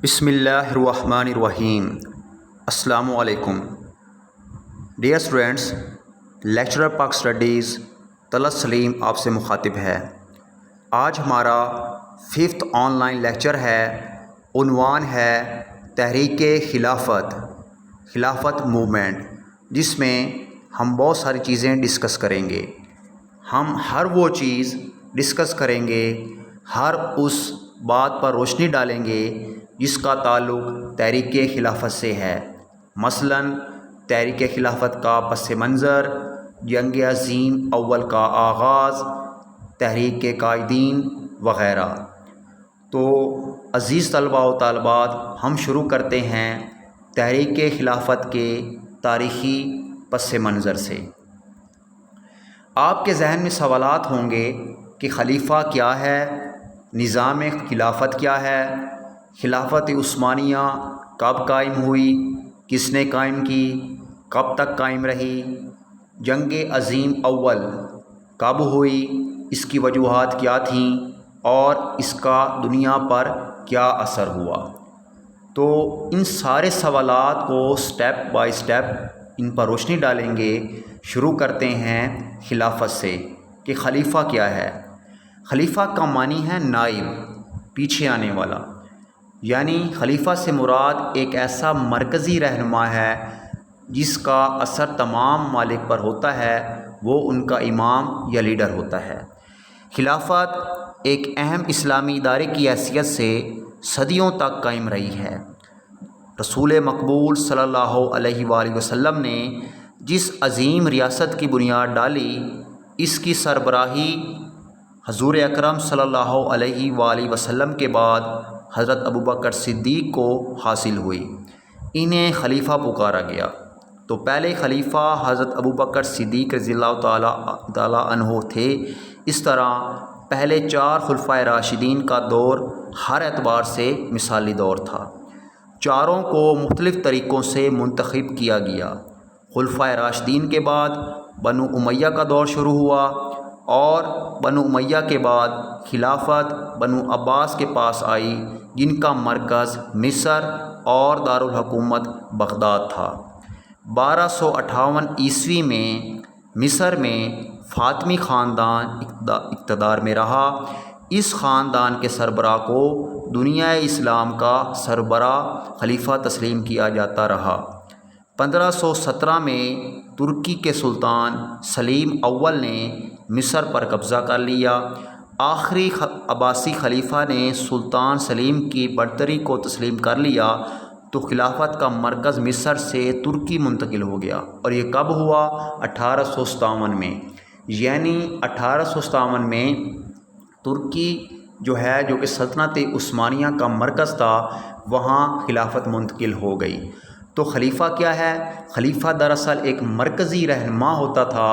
بسم اللہ الرحمن الرحیم۔ السلام علیکم ڈیئر اسٹوڈینٹس، لیکچرر پاک اسٹڈیز طلعت سلیم آپ سے مخاطب ہے۔ آج ہمارا 5th آن لائن لیکچر ہے۔ عنوان ہے تحریک خلافت موومنٹ، جس میں ہم بہت ساری چیزیں ڈسکس کریں گے۔ ہم ہر وہ چیز ڈسکس کریں گے، ہر اس بات پر روشنی ڈالیں گے جس کا تعلق تحریک خلافت سے ہے۔ مثلاً تحریک خلافت کا پس منظر، جنگ عظیم اول کا آغاز، تحریک کے قائدین وغیرہ۔ تو عزیز طلباء و طالبات، ہم شروع کرتے ہیں تحریک خلافت کے تاریخی پس منظر سے۔ آپ کے ذہن میں سوالات ہوں گے کہ خلیفہ کیا ہے، نظام خلافت کیا ہے، خلافت عثمانیہ کب قائم ہوئی، کس نے قائم کی، کب تک قائم رہی، جنگ عظیم اول کب ہوئی، اس کی وجوہات کیا تھیں اور اس کا دنیا پر کیا اثر ہوا۔ تو ان سارے سوالات کو سٹیپ بائی سٹیپ ان پر روشنی ڈالیں گے۔ شروع کرتے ہیں خلافت سے کہ خلیفہ کیا ہے۔ خلیفہ کا معنی ہے نائب، پیچھے آنے والا، یعنی خلیفہ سے مراد ایک ایسا مرکزی رہنما ہے جس کا اثر تمام ممالک پر ہوتا ہے، وہ ان کا امام یا لیڈر ہوتا ہے۔ خلافت ایک اہم اسلامی ادارے کی حیثیت سے صدیوں تک قائم رہی ہے۔ رسول مقبول صلی اللہ علیہ وآلہ وسلم نے جس عظیم ریاست کی بنیاد ڈالی، اس کی سربراہی حضور اکرم صلی اللہ علیہ وآلہ وسلم کے بعد حضرت ابوبکر صدیق کو حاصل ہوئی۔ انہیں خلیفہ پکارا گیا۔ تو پہلے خلیفہ حضرت ابوبکر صدیق رضی اللہ تعالیٰ عنہ تھے۔ اس طرح پہلے 4 خلفائے راشدین کا دور ہر اعتبار سے مثالی دور تھا۔ چاروں کو مختلف طریقوں سے منتخب کیا گیا۔ خلفائے راشدین کے بعد بنو امیہ کا دور شروع ہوا، اور بنو امیہ کے بعد خلافت بنو عباس کے پاس آئی، جن کا مرکز مصر اور دارالحکومت بغداد تھا۔ 1258 عیسوی میں مصر میں فاطمی خاندان اقتدار میں رہا۔ اس خاندان کے سربراہ کو دنیا اسلام کا سربراہ خلیفہ تسلیم کیا جاتا رہا۔ 1517 میں ترکی کے سلطان سلیم اول نے مصر پر قبضہ کر لیا۔ آخری عباسی خلیفہ نے سلطان سلیم کی برتری کو تسلیم کر لیا، تو خلافت کا مرکز مصر سے ترکی منتقل ہو گیا۔ اور یہ کب ہوا؟ 1857 میں، یعنی 1857 میں ترکی جو کہ سلطنت عثمانیہ کا مرکز تھا، وہاں خلافت منتقل ہو گئی۔ تو خلیفہ کیا ہے؟ خلیفہ دراصل ایک مرکزی رہنما ہوتا تھا،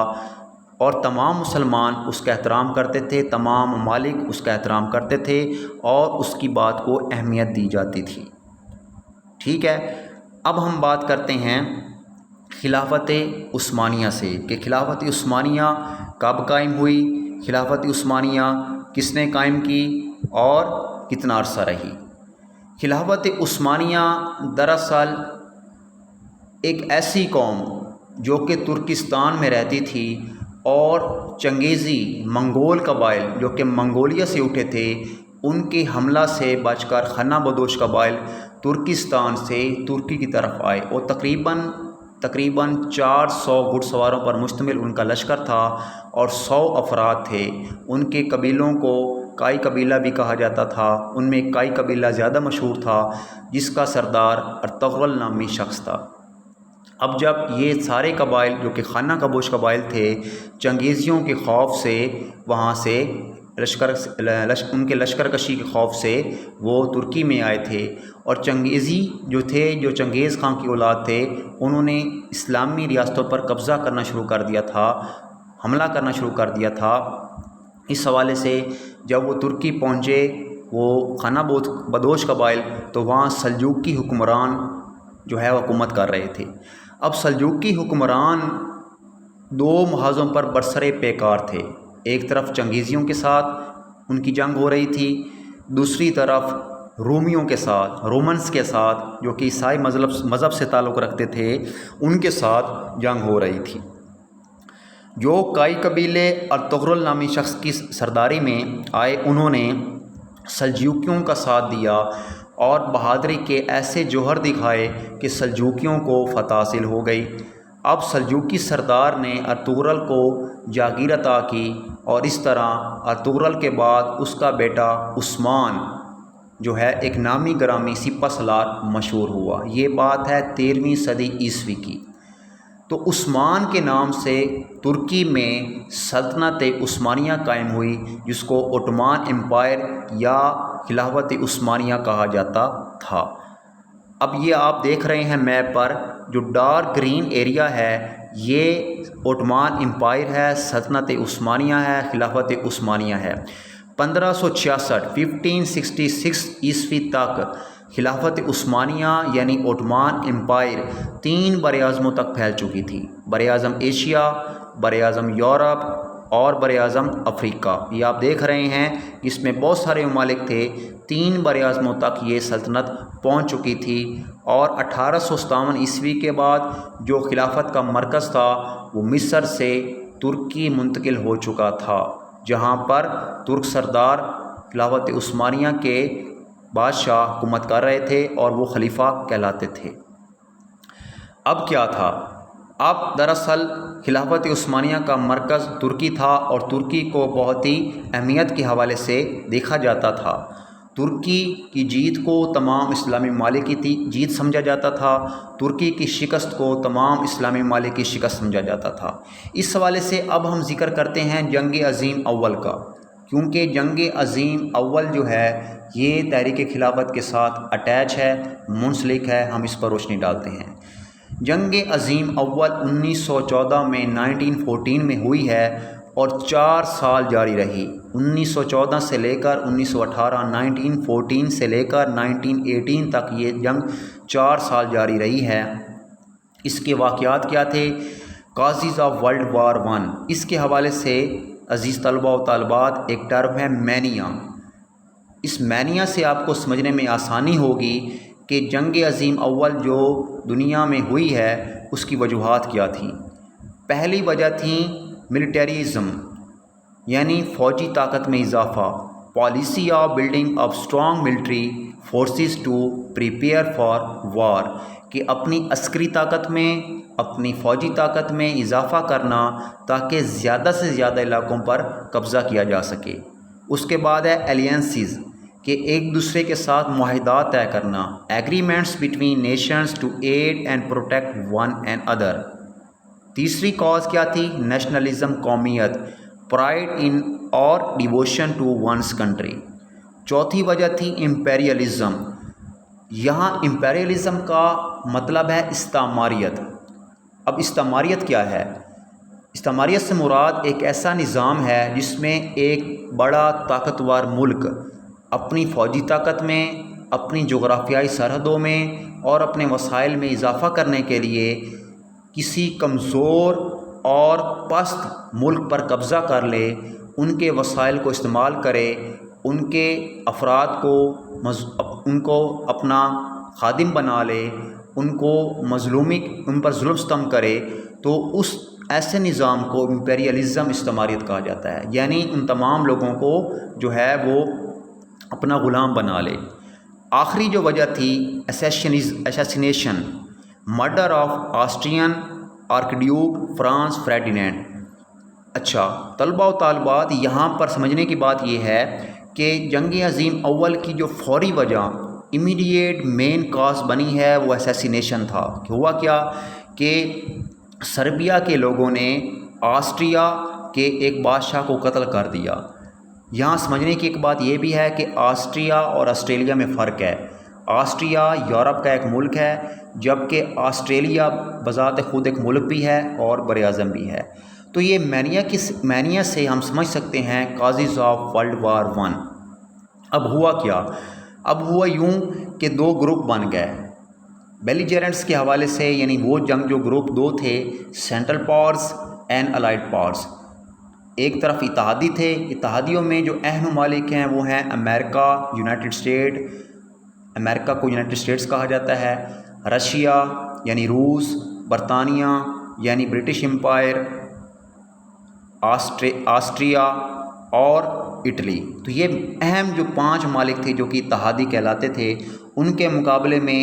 اور تمام مسلمان اس کا احترام کرتے تھے، تمام ممالک اس کا احترام کرتے تھے، اور اس کی بات کو اہمیت دی جاتی تھی۔ ٹھیک ہے، اب ہم بات کرتے ہیں خلافت عثمانیہ سے کہ خلافت عثمانیہ کب قائم ہوئی، خلافت عثمانیہ کس نے قائم کی اور کتنا عرصہ رہی۔ خلافت عثمانیہ دراصل ایک ایسی قوم جو کہ ترکستان میں رہتی تھی، اور چنگیزی منگول قبائل جو کہ منگولیا سے اٹھے تھے، ان کے حملہ سے بچ کر خانہ بدوش قبائل ترکستان سے ترکی کی طرف آئے، اور تقریباً 400 گھڑ سواروں پر مشتمل ان کا لشکر تھا، اور 100 افراد تھے۔ ان کے قبیلوں کو کائی قبیلہ بھی کہا جاتا تھا۔ ان میں کائی قبیلہ زیادہ مشہور تھا، جس کا سردار ارطغرل نامی شخص تھا۔ اب جب یہ سارے قبائل جو کہ خانہ کبوش قبائل تھے، چنگیزیوں کے خوف سے وہاں سے ان کے لشکر کشی کے خوف سے وہ ترکی میں آئے تھے، اور چنگیزی جو تھے، جو چنگیز خان کی اولاد تھے، انہوں نے اسلامی ریاستوں پر قبضہ کرنا شروع کر دیا تھا، حملہ کرنا شروع کر دیا تھا۔ اس حوالے سے جب وہ ترکی پہنچے، وہ خانہ بدوش قبائل، تو وہاں سلجوقی حکمران جو ہے حکومت کر رہے تھے۔ اب سلجوقی حکمران 2 محاذوں پر برسر پیکار تھے۔ ایک طرف چنگیزیوں کے ساتھ ان کی جنگ ہو رہی تھی، دوسری طرف رومیوں کے ساتھ، رومنس کے ساتھ، جو کہ عیسائی مذہب سے تعلق رکھتے تھے، ان کے ساتھ جنگ ہو رہی تھی۔ جو کائی قبیلے ارطغرل نامی شخص کی سرداری میں آئے، انہوں نے سلجوقیوں کا ساتھ دیا اور بہادری کے ایسے جوہر دکھائے کہ سلجوقیوں کو فتح حاصل ہو گئی۔ اب سلجوقی سردار نے ارطغرل کو جاگیر عطا کی اور اس طرح ارطغرل کے بعد اس کا بیٹا عثمان جو ہے ایک نامی گرامی سپہ سالار مشہور ہوا۔ یہ بات ہے 13ویں صدی عیسوی کی۔ تو عثمان کے نام سے ترکی میں سلطنت عثمانیہ قائم ہوئی، جس کو اوٹومان امپائر یا خلافت عثمانیہ کہا جاتا تھا۔ اب یہ آپ دیکھ رہے ہیں میپ پر، جو ڈارک گرین ایریا ہے یہ اوٹومان امپائر ہے، سلطنت عثمانیہ ہے، خلافت عثمانیہ ہے۔ 1566 عیسوی تک خلافت عثمانیہ یعنی اوٹومان امپائر 3 براعظموں تک پھیل چکی تھی: براعظم ایشیا، براعظم یورپ اور براعظم افریقہ۔ یہ آپ دیکھ رہے ہیں، اس میں بہت سارے ممالک تھے، 3 براعظموں تک یہ سلطنت پہنچ چکی تھی۔ اور 1857 عیسوی کے بعد جو خلافت کا مرکز تھا وہ مصر سے ترکی منتقل ہو چکا تھا، جہاں پر ترک سردار خلافت عثمانیہ کے بادشاہ حکومت کر رہے تھے اور وہ خلیفہ کہلاتے تھے۔ اب کیا تھا؟ اب دراصل خلافت عثمانیہ کا مرکز ترکی تھا اور ترکی کو بہت ہی اہمیت کے حوالے سے دیکھا جاتا تھا۔ ترکی کی جیت کو تمام اسلامی ممالک کی جیت سمجھا جاتا تھا، ترکی کی شکست کو تمام اسلامی ممالک کی شکست سمجھا جاتا تھا۔ اس حوالے سے اب ہم ذکر کرتے ہیں جنگ عظیم اول کا، کیونکہ جنگ عظیم اول جو ہے یہ تحریک خلافت کے ساتھ اٹیچ ہے، منسلک ہے، ہم اس پر روشنی ڈالتے ہیں۔ جنگ عظیم اول 1914 میں 1914 میں ہوئی ہے اور 4 سال جاری رہی۔ 1914 سے لے کر 1918، 1914 سے لے کر 1918 تک یہ جنگ 4 سال جاری رہی ہے۔ اس کے واقعات کیا تھے؟ کازز آف ورلڈ وار 1، اس کے حوالے سے عزیز طلبہ و طالبات ایک ٹرم ہے مینیا۔ اس مینیا سے آپ کو سمجھنے میں آسانی ہوگی کہ جنگ عظیم اول جو دنیا میں ہوئی ہے اس کی وجوہات کیا تھیں۔ پہلی وجہ تھی ملٹریزم، یعنی فوجی طاقت میں اضافہ، policy of building of strong military forces to prepare for war, کہ اپنی عسکری طاقت میں، اپنی فوجی طاقت میں اضافہ کرنا تاکہ زیادہ سے زیادہ علاقوں پر قبضہ کیا جا سکے۔ اس کے بعد ہے الینسز، کہ ایک دوسرے کے ساتھ معاہدات طے کرنا، agreements between nations to aid and protect one and other. تیسری کاز کیا تھی؟ نیشنلزم، قومیت، پرائڈ ان اور ڈیووشن ٹو ونس کنٹری۔ چوتھی وجہ تھی امپیریلزم۔ یہاں امپیریلزم کا مطلب ہے استعماریت۔ اب استعماریت کیا ہے؟ استعماریت سے مراد ایک ایسا نظام ہے جس میں ایک بڑا طاقتور ملک اپنی فوجی طاقت میں، اپنی جغرافیائی سرحدوں میں اور اپنے وسائل میں اضافہ کرنے کے لیے کسی کمزور اور پست ملک پر قبضہ کر لے، ان کے وسائل کو استعمال کرے، ان کے افراد کو ان کو اپنا خادم بنا لے، ان پر ظلم ستم کرے، تو اس ایسے نظام کو امپیریلزم، استعماریت کہا جاتا ہے۔ یعنی ان تمام لوگوں کو جو ہے وہ اپنا غلام بنا لے۔ آخری جو وجہ تھی assassination, murder of Austrian archduke Franz Ferdinand. اچھا طلبہ و طالبات، یہاں پر سمجھنے کی بات یہ ہے کہ جنگ عظیم اول کی جو فوری وجہ، امیڈیٹ مین کاز بنی ہے وہ اسیسینیشن تھا۔ ہوا کیا کہ سربیا کے لوگوں نے آسٹریا کے ایک بادشاہ کو قتل کر دیا۔ یہاں سمجھنے کی ایک بات یہ بھی ہے کہ آسٹریا اور آسٹریلیا میں فرق ہے۔ آسٹریا یورپ کا ایک ملک ہے، جبکہ آسٹریلیا بذات خود ایک ملک بھی ہے اور براعظم بھی ہے۔ تو یہ مینیا سے ہم سمجھ سکتے ہیں کازز آف ورلڈ وار 1۔ اب ہوا کیا؟ اب ہوا یوں کہ 2 گروپ بن گئے بیلیجرنٹس کے حوالے سے، یعنی وہ جنگ جو گروپ 2 تھے، central powers and allied powers. ایک طرف اتحادی تھے، اتحادیوں میں جو اہم ممالک ہیں وہ ہیں امریکہ، یونائٹڈ اسٹیٹ، امریکہ کو یونائٹڈ اسٹیٹس کہا جاتا ہے، رشیا یعنی روس، برطانیہ یعنی برٹش امپائر، آسٹریا اور اٹلی۔ تو یہ اہم جو 5 ممالک تھے جو کہ اتحادی کہلاتے تھے، ان کے مقابلے میں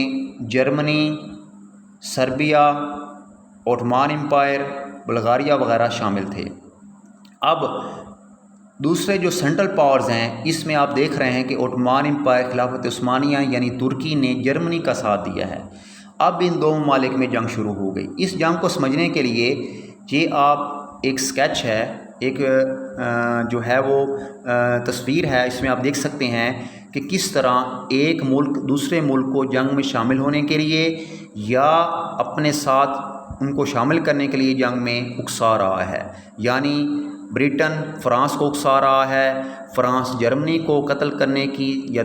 جرمنی، سربیا، عثمان امپائر، بلغاریہ وغیرہ شامل تھے۔ اب دوسرے جو سینٹرل پاورز ہیں، اس میں آپ دیکھ رہے ہیں کہ عثمان امپائر خلافت عثمانیہ یعنی ترکی نے جرمنی کا ساتھ دیا ہے۔ اب ان 2 ممالک میں جنگ شروع ہو گئی۔ اس جنگ کو سمجھنے کے لیے یہ آپ ایک سکیچ ہے، ایک جو ہے وہ تصویر ہے، اس میں آپ دیکھ سکتے ہیں کہ کس طرح ایک ملک دوسرے ملک کو جنگ میں شامل ہونے کے لیے یا اپنے ساتھ ان کو شامل کرنے کے لیے جنگ میں اکسا رہا ہے۔ یعنی برٹن فرانس کو اکسا رہا ہے، فرانس جرمنی کو قتل کرنے کی یا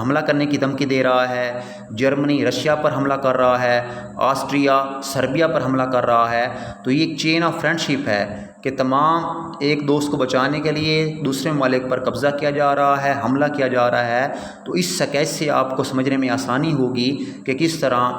حملہ کرنے کی دھمکی دے رہا ہے، جرمنی رشیا پر حملہ کر رہا ہے، آسٹریا سربیا پر حملہ کر رہا ہے۔ تو یہ ایک چین آف فرینڈ شپ ہے کہ تمام ایک دوست کو بچانے کے لیے دوسرے ممالک پر قبضہ کیا جا رہا ہے، حملہ کیا جا رہا ہے۔ تو اس سکیچ سے آپ کو سمجھنے میں آسانی ہوگی کہ کس طرح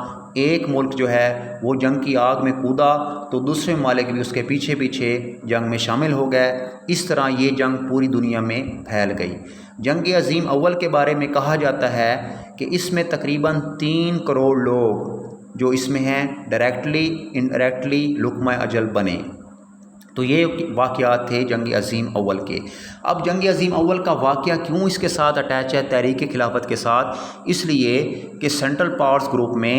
ایک ملک جو ہے وہ جنگ کی آگ میں کودا تو دوسرے ممالک بھی اس کے پیچھے پیچھے جنگ میں شامل ہو گئے۔ اس طرح یہ جنگ پوری دنیا میں پھیل گئی۔ جنگ عظیم اول کے بارے میں کہا جاتا ہے کہ اس میں تقریباً 3 کروڑ لوگ جو اس میں ہیں ڈائریکٹلی انڈائریکٹلی لقمہ اجل بنے۔ تو یہ واقعات تھے جنگ عظیم اول کے۔ اب جنگ عظیم اول کا واقعہ کیوں اس کے ساتھ اٹیچ ہے تحریک خلافت کے ساتھ؟ اس لیے کہ سینٹرل پاورز گروپ میں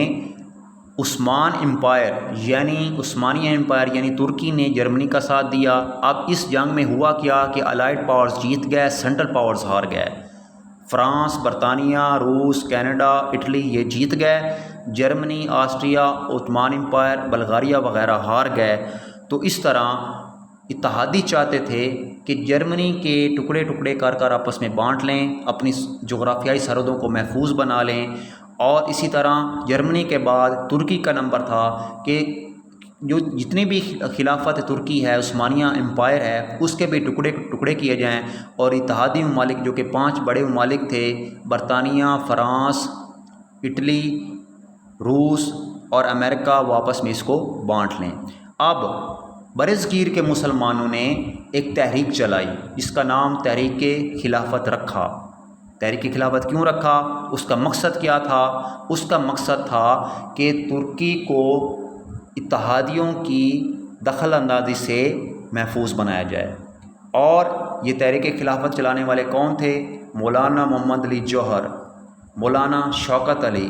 عثمان امپائر یعنی عثمانیہ امپائر یعنی ترکی نے جرمنی کا ساتھ دیا۔ اب اس جنگ میں ہوا کیا کہ الائڈ پاورز جیت گئے، سینٹرل پاورز ہار گئے۔ فرانس، برطانیہ، روس، کینیڈا، اٹلی یہ جیت گئے، جرمنی، آسٹریا، عثمان امپائر، بلغاریہ وغیرہ ہار گئے۔ تو اس طرح اتحادی چاہتے تھے کہ جرمنی کے ٹکڑے ٹکڑے کر کر آپس میں بانٹ لیں، اپنی جغرافیائی سرحدوں کو محفوظ بنا لیں، اور اسی طرح جرمنی کے بعد ترکی کا نمبر تھا کہ جو جتنی بھی خلافت ترکی ہے، عثمانیہ امپائر ہے، اس کے بھی ٹکڑے ٹکڑے کیے جائیں، اور اتحادی ممالک جو کہ 5 بڑے ممالک تھے، برطانیہ، فرانس، اٹلی، روس اور امریکہ، وہ آپس میں اس کو بانٹ لیں۔ اب برصغیر کے مسلمانوں نے ایک تحریک چلائی جس کا نام تحریک خلافت رکھا۔ تحریک خلافت کیوں رکھا؟ اس کا مقصد کیا تھا؟ اس کا مقصد تھا کہ ترکی کو اتحادیوں کی دخل اندازی سے محفوظ بنایا جائے۔ اور یہ تحریک خلافت چلانے والے کون تھے؟ مولانا محمد علی جوہر، مولانا شوکت علی،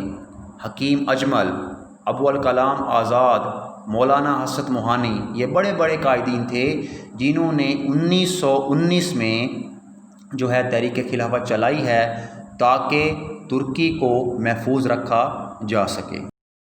حکیم اجمل، ابوالکلام آزاد، مولانا حسرت موہانی، یہ بڑے بڑے قائدین تھے جنہوں نے 1919 میں جو ہے تحریک خلافت چلائی ہے تاکہ ترکی کو محفوظ رکھا جا سکے۔